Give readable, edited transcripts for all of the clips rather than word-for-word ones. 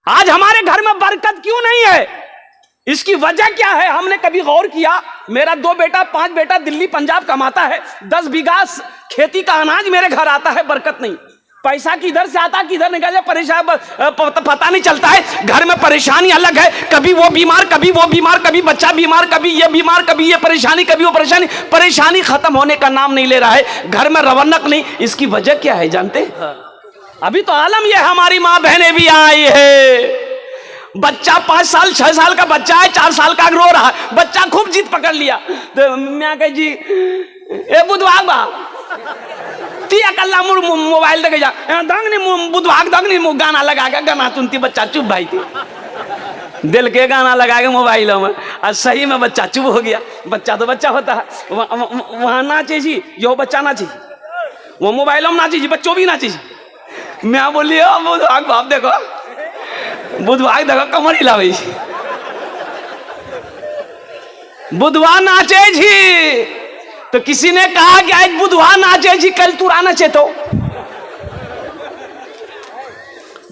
आज हमारे घर में बरकत क्यों नहीं है? इसकी वजह क्या है? हमने कभी गौर किया? मेरा 2 बेटा 5 बेटा दिल्ली पंजाब कमाता है, 10 बीघा खेती का अनाज मेरे घर आता है, बरकत नहीं। पैसा किधर से आता किधर निकल जाए परेशान पता नहीं चलता है। घर में परेशानी अलग है, कभी वो बीमार कभी वो बीमार, कभी बच्चा बीमार कभी ये बीमार, कभी ये परेशानी कभी वो परेशानी। परेशानी खत्म होने का नाम नहीं ले रहा है, घर में रौनक नहीं। इसकी वजह क्या है जानते? अभी तो आलम ये हमारी माँ बहनें भी आई है। बच्चा 5 साल 6 साल का बच्चा है, 4 साल का रो रहा है, बच्चा खूब जिद पकड़ लिया तो मैं कह जी ए बुधवार बा ती अकल्ला मुड़ मोबाइल देखे जा दंगनी बुधवार दंगनी गाना लगा के गाना सुनती, बच्चा चुप भाई थी दिल के गाना लगा के मोबाइलों में, और सही में बच्चा चुप हो गया। बच्चा तो बच्चा होता है, वहां नाचे जी जो बच्चा नाचे, वो मोबाइलों में नाचे जी, बच्चों भी नाचे जी। मैं बोली बुधवार बाप देखो बुधवार देखो कमर हिलावे, बुधवार नाचे जी। तो किसी ने कहा कि आज बुधवार नाचे जी, कल तू नाचे। तो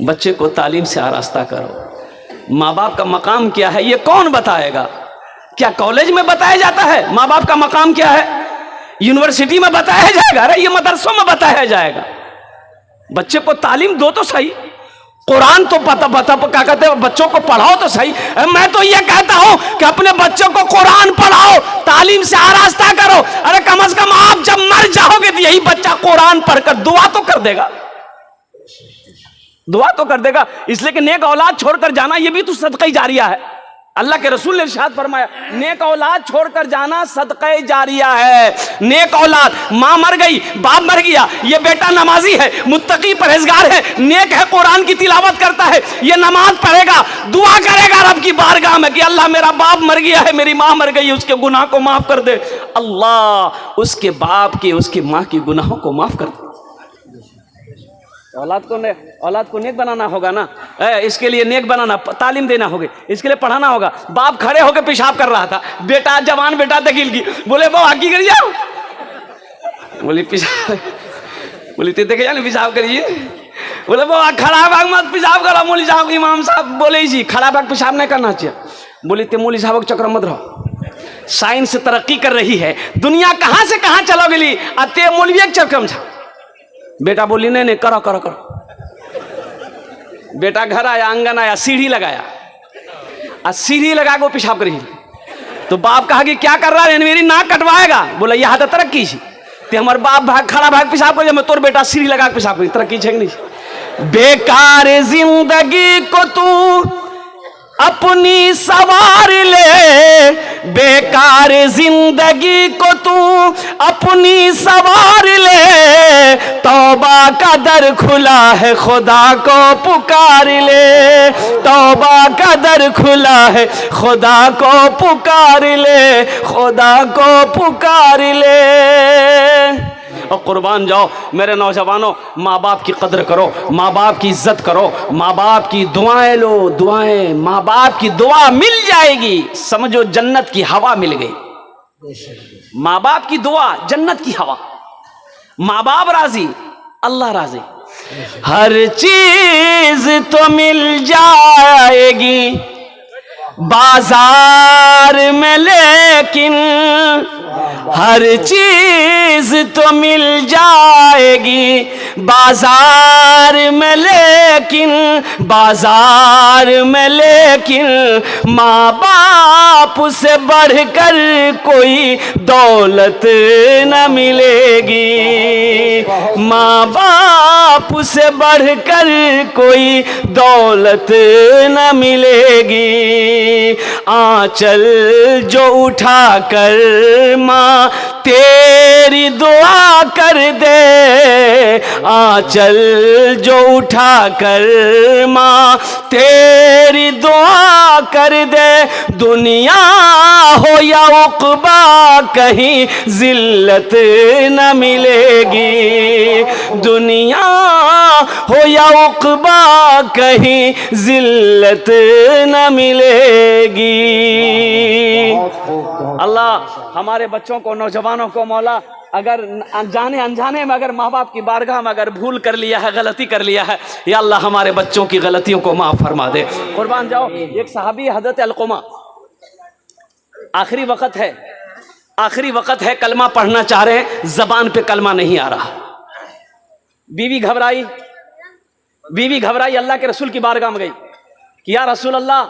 बच्चे को तालीम से आरास्ता करो। माँ बाप का मकाम क्या है ये कौन बताएगा? क्या कॉलेज में बताया जाता है माँ बाप का मकाम क्या है? यूनिवर्सिटी में बताया जाएगा? अरे ये मदरसों में बताया जाएगा। बच्चे को तालीम दो तो सही, कुरान तो पता क्या कहते हैं, बच्चों को पढ़ाओ तो सही। मैं तो ये कहता हूं कि अपने बच्चों को कुरान पढ़ाओ, तालीम से आरास्ता करो। अरे कम से कम आप जब मर जाओगे तो यही बच्चा कुरान पढ़कर दुआ तो कर देगा, दुआ तो कर देगा। इसलिए कि नेक औलाद छोड़कर जाना ये भी तो सदका जारिया है। अल्लाह के रसूल ने इरशाद फरमाया नेक औलाद छोड़कर जाना सदका जारिया है। नेक औलाद, माँ मर गई बाप मर गया, ये बेटा नमाजी है, मुत्तकी परहेजगार है, नेक है, कुरान की तिलावत करता है, ये नमाज पढ़ेगा, दुआ करेगा रब की बारगाह में कि अल्लाह मेरा बाप मर गया है, मेरी माँ मर गई, उसके गुनाह को माफ कर दे। अल्लाह उसके बाप के उसकी माँ के गुनाहों को माफ कर दे। औलाद को नेक बनाना होगा ना, इसके लिए नेक बनाना, तालीम देना होगी, इसके लिए पढ़ाना होगा। बाप खड़े होकर पेशाब कर रहा था, बेटा जवान बेटा दखिल की बोले वो आगे कर जाओ, बोली पेशाब, बोली ते देखे जाने पेशाब करिए, बोले वो खड़ा भाग मत पेशाब करो। मौली साहब इमाम साहब बोले जी खड़ा भाग पेशाब नहीं करना चाहिए। बोली ते मौली साहब चक्र मत रहो, साइंस तरक्की कर रही है, दुनिया कहाँ से कहाँ चलो गई, अते मौलवी एक चक्र में। बेटा बोली नहीं नहीं करो करो करो। बेटा घर आया, आंगन आया, सीढ़ी लगाया, और सीढ़ी लगा के पेशाब करी। तो बाप कहा कि क्या कर रहा है, मेरी नाक कटवाएगा। बोला यह हाथ तरक्की थी, हमारे बाप भाग खड़ा भाग पेशाब कर, मैं तोर बेटा सीढ़ी लगा के पेशाब करी, तरक्की है नहीं। बेकार जिंदगी को तू अपनी सवार ले, बेकार जिंदगी को तू अपनी सवार ले, तौबा का दर खुला है खुदा को पुकार ले, तौबा का दर खुला है खुदा को पुकार ले, खुदा को पुकार ले। और कुर्बान जाओ मेरे नौजवानों, माँ बाप की कदर करो, माँ बाप की इज्जत करो, माँ बाप की दुआएं लो, दुआएं, माँ बाप की दुआ मिल जाएगी, समझो जन्नत की हवा मिल गई। माँ बाप की दुआ जन्नत की हवा, माँ बाप राजी अल्लाह राजी। हर चीज तो मिल जाएगी बाजार में, लेकिन हर चीज तो मिल जाएगी बाजार में, लेकिन बाजार में, लेकिन माँ बाप से बढ़कर कोई दौलत न मिलेगी, माँ बाप से बढ़कर कोई दौलत न मिलेगी। आंचल जो उठा कर माँ तेरी दुआ कर दे, आंचल जो उठा कर माँ तेरी दुआ कर दे, दुनिया हो या उक़बा कहीं जिल्लत न मिलेगी, दुनिया हो या उक़बा कहीं जिल्लत न मिलेगी। अल्लाह हमारे बच्चों को, नौजवानों को मौला अगर जाने अनजाने में अगर माँ बाप की बारगाह में अगर भूल कर लिया है, गलती कर लिया है, या अल्लाह हमारे बच्चों की गलतियों को माफ़ फरमा दे। कुर्बान जाओ। एक सहाबी हज़रत अलक़मा, आखिरी वक़्त है, कलमा पढ़ना चाह रहे हैं, ज़बान पे कलमा नहीं आ रहा। बीवी घबराई, अल्लाह के रसूल की बारगाह में गई कि या रसूल अल्लाह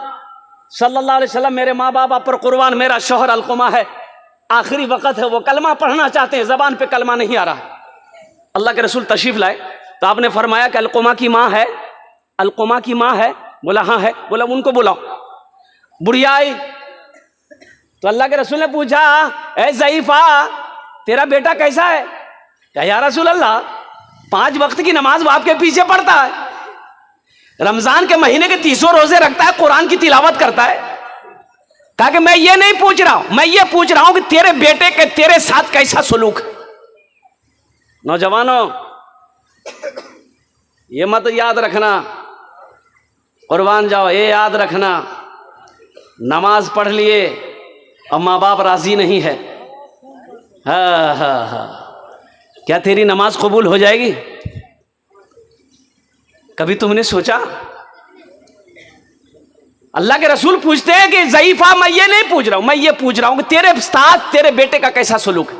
सल्लल्लाहु अलैहि वसल्लम, मेरे माँ बाप आप पर कुर्बान, मेरा शौहर अलक़मा है, आखिरी वक़्त है, वो कलमा पढ़ना चाहते हैं, ज़बान पे कलमा नहीं आ रहा। अल्लाह के रसूल तशरीफ़ लाए तो आपने फरमाया कि अलक़मा की माँ है? बोला हाँ है। बोला उनको बुलाओ। बुढ़िया आई तो अल्लाह के रसूल ने पूछा, ए ज़ईफ़ा, तेरा बेटा कैसा है? क्या या रसूल अल्लाह, 5 वक्त की नमाज बाप के पीछे पढ़ता है, रमजान के महीने के 30 रोजे रखता है, कुरान की तिलावत करता है। कहा कि मैं ये नहीं पूछ रहा हूं, मैं ये पूछ रहा हूं कि तेरे बेटे के तेरे साथ कैसा सलूक है। नौजवानों, ये मत याद रखना, कुर्बान जाओ, ये याद रखना, नमाज पढ़ लिए और माँ बाप राजी नहीं है, हाँ, क्या तेरी नमाज कबूल हो जाएगी? कभी तुमने सोचा? अल्लाह के रसूल पूछते हैं कि ज़ईफ़ा, मैं ये नहीं पूछ रहा हूं, मैं ये पूछ रहा हूं कि तेरे साथ तेरे बेटे का कैसा सलूक है।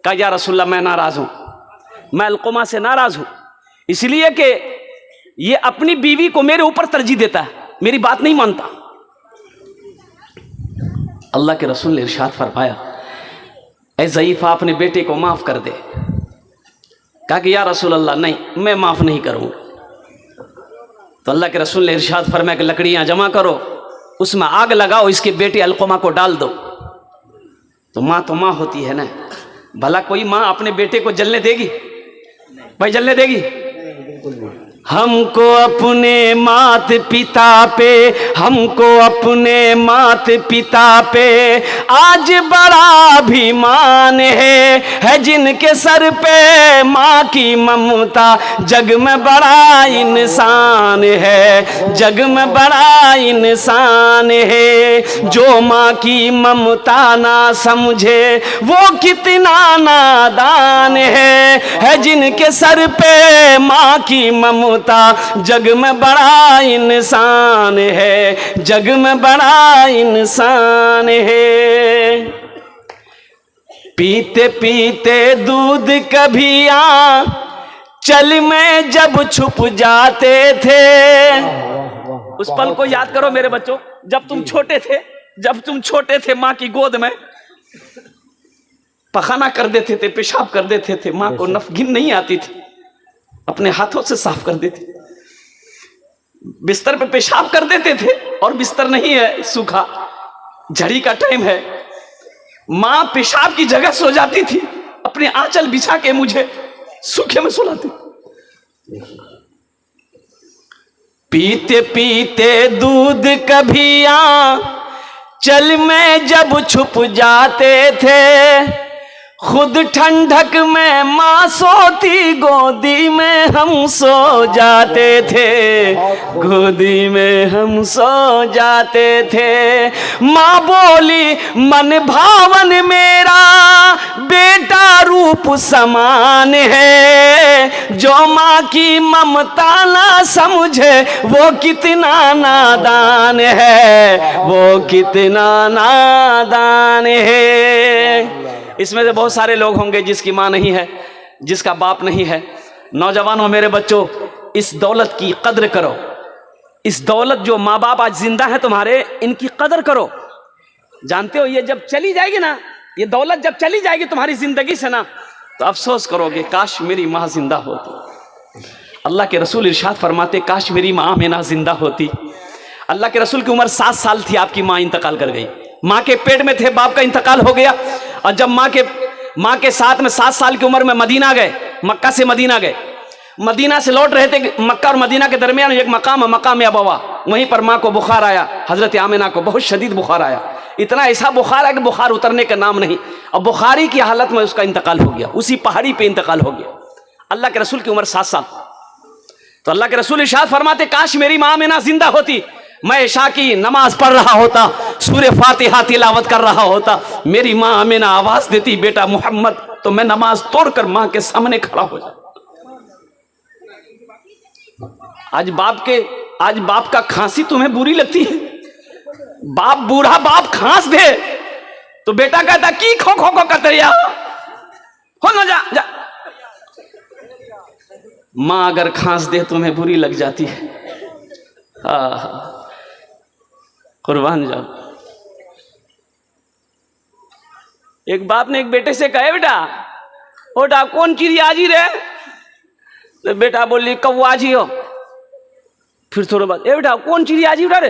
कहा या रसूलल्लाह, मैं नाराज हूं, मैं अलक़मा से नाराज हूं, इसलिए कि ये अपनी बीवी को मेरे ऊपर तरजीह देता है, मेरी बात नहीं मानता। अल्लाह के रसूल ने इरशाद फरमाया, ऐ ज़ईफ़ा, अपने बेटे को माफ़ कर दे। कहा कि या रसूल अल्लाह, नहीं, मैं माफ़ नहीं करूँगा। तो अल्लाह के रसूल ने इरशाद फरमाया कि लकड़ियाँ जमा करो, उसमें आग लगाओ, इसके बेटे अलक़मा को डाल दो। तो माँ होती है ना, भला कोई माँ अपने बेटे को जलने देगी? भाई जलने देगी? हमको अपने मात पिता पे, हमको अपने मात पिता पे आज बड़ा अभिमान है जिनके सर पे माँ की ममता, जग में बड़ा इंसान है, जग में बड़ा इंसान है। जो माँ की ममता ना समझे वो कितना नादान है जिनके सर पे माँ की ममता, जग में बड़ा इंसान है, जग में बड़ा इंसान है। पीते पीते दूध कभी चल में जब छुप जाते थे। उस पल को याद करो मेरे बच्चों, जब तुम छोटे थे, माँ की गोद में पखाना कर देते थे, पेशाब कर देते थे, माँ को नफगिन नहीं आती थी, अपने हाथों से साफ कर देते, बिस्तर पे पेशाब कर देते थे, और बिस्तर नहीं है, सूखा झड़ी का टाइम है, माँ पेशाब की जगह सो जाती थी, अपने आंचल बिछा के मुझे सूखे में सुलाती। पीते पीते दूध कभी चल में जब छुप जाते थे, खुद ठंडक में माँ सोती, गोदी में हम सो जाते थे, गोदी में हम सो जाते थे। माँ बोली मन भावन मेरा बेटा रूप समान है, जो माँ की ममता ना समझे वो कितना नादान है, वो कितना नादान है। इसमें से बहुत सारे लोग होंगे जिसकी माँ नहीं है, जिसका बाप नहीं है। नौजवानों, मेरे बच्चों, इस दौलत की कद्र करो। इस दौलत, जो माँ बाप आज जिंदा है तुम्हारे, इनकी कद्र करो। जानते हो, ये जब चली जाएगी ना, ये दौलत जब चली जाएगी तुम्हारी जिंदगी से ना, तो अफसोस करोगे, काश मेरी माँ जिंदा होती। अल्लाह के रसूल इरशाद फरमाते, काश मेरी माँ आमिना जिंदा होती। अल्लाह के रसूल की उम्र 7 साल थी, आपकी माँ इंतकाल कर गई। माँ के पेट में थे, बाप का इंतकाल हो गया। और जब माँ के साथ में 7 साल की उम्र में मदीना गए, मक्का से मदीना गए, मदीना से लौट रहे थे, मक्का और मदीना के दरमियान एक मकाम है, मकाम अबवा, वहीं पर माँ को बुखार आया, हजरत आमिना को बहुत शदीद बुखार आया। इतना ऐसा बुखार है कि बुखार उतरने का नाम नहीं, और बुखारी की हालत में उसका इंतकाल हो गया, उसी पहाड़ी पे इंतकाल हो गया। अल्लाह के रसूल की उम्र 7 साल। तो अल्लाह के रसूल इरशाद फरमाते, काश मेरी माँ आमिना जिंदा होती, मैं इशा की नमाज पढ़ रहा होता, सूरह फातिहा तिलावत कर रहा होता, मेरी माँ आमिना आवाज देती, बेटा मोहम्मद तो मैं नमाज तोड़कर मां के सामने खड़ा हो जाऊं। आज बाप का खांसी तुम्हें बुरी लगती है? बाप बूढ़ा बाप खांस दे तो बेटा कहता की खो खो खो करते रहिया हो ना, जा जा। मां अगर खांस दे तुम्हें बुरी लग जाती है। कुर्बान जाओ। एक बाप ने एक बेटे से कहे, बेटा कौन चिड़िया जी रे? तो बेटा बोली कौवा जी हो। फिर थोड़ा बाद, बेटा कौन चिड़िया जी रे?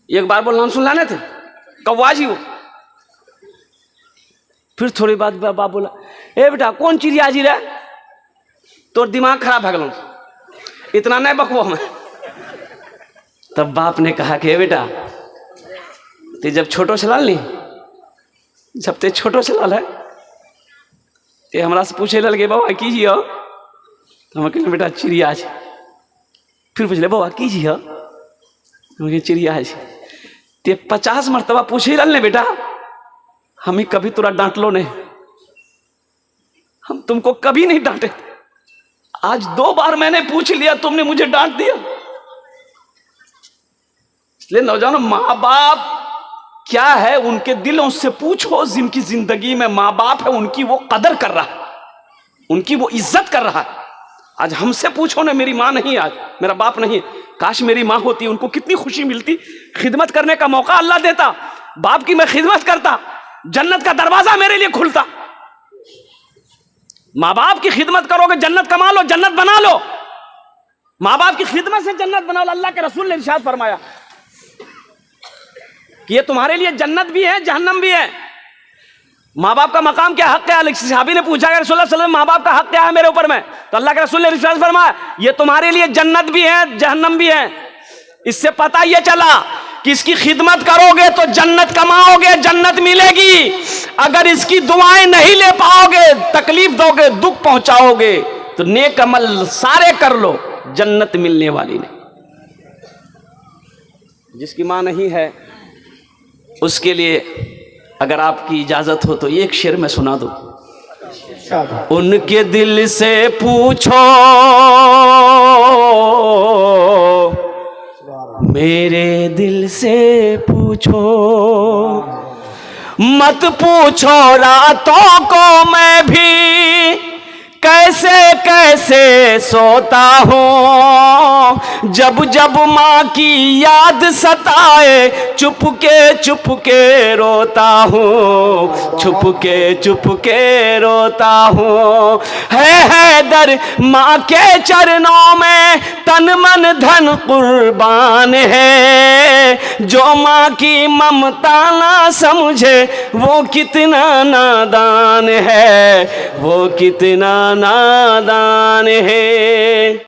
एक बार बोल नाम सुन लाने थे, कौवा जी हो। फिर थोड़ी बाद बाप बोला, बेटा कौन चिड़िया जी रे? तो दिमाग खराब है गलो, इतना नहीं बकवो हमें। तब बाप ने कहा कि बेटा ते जब छोटो चलाल नहीं, जब ते छोटो चलाल है ते हमरा से पूछे लगे बाबा की जी हो? तो हम कहले बेटा चिड़िया है। फिर पूछले बाबा की जी हो? हम चिड़िया है। ते 50 मरतबा पूछे लल ने बेटा, हमें कभी तुरा डांट लो नहीं, हम तुमको कभी नहीं डांटे। आज 2 बार मैंने पूछ लिया, तुमने मुझे डांट दिया। इसलिए नौजवानों, माँ बाप क्या है उनके दिलों से पूछो। जिनकी जिंदगी में माँ बाप है उनकी वो कदर कर रहा है, उनकी वो इज्जत कर रहा है। आज हमसे पूछो ना, मेरी माँ नहीं, आज मेरा बाप नहीं, काश मेरी माँ होती, उनको कितनी खुशी मिलती। खिदमत करने का मौका अल्लाह देता, बाप की मैं खिदमत करता, जन्नत का दरवाजा मेरे लिए खुलता। माँ बाप की खिदमत करोगे जन्नत कमा लो, जन्नत बना लो। माँ बाप की खिदमत से जन्नत बना लो। अल्लाह के रसूल ने इरशाद फरमाया कि ये तुम्हारे लिए जन्नत भी है, जहन्नम भी है। माँ बाप का मकाम क्या, हक क्या है? सहाबी ने पूछा कि रसूलुल्लाह सल्लल्लाहु अलैहि वसल्लम माँ बाप का हक क्या है मेरे ऊपर में? तो अल्लाह के रसूल ने इरशाद फरमाया ये तुम्हारे लिए जन्नत भी है, जहन्नम भी है। इससे पता ये चला कि इसकी खिदमत करोगे तो जन्नत कमाओगे, जन्नत मिलेगी। अगर इसकी दुआएं नहीं ले पाओगे, तकलीफ दोगे, दुख पहुंचाओगे, तो नेक अमल सारे कर लो, जन्नत मिलने वाली नहीं। जिसकी मां नहीं है उसके लिए अगर आपकी इजाजत हो तो एक शेर में सुना दो। उनके दिल से पूछो, मेरे दिल से पूछो, मत पूछो रातों को मैं भी कैसे कैसे सोता हूँ। जब जब माँ की याद सताए चुपके रोता हूँ, चुपके रोता हूँ। है दर माँ के चरणों में तन मन धन कुर्बान है। जो माँ की ममता ना समझे वो कितना नादान है, वो कितना नादान है।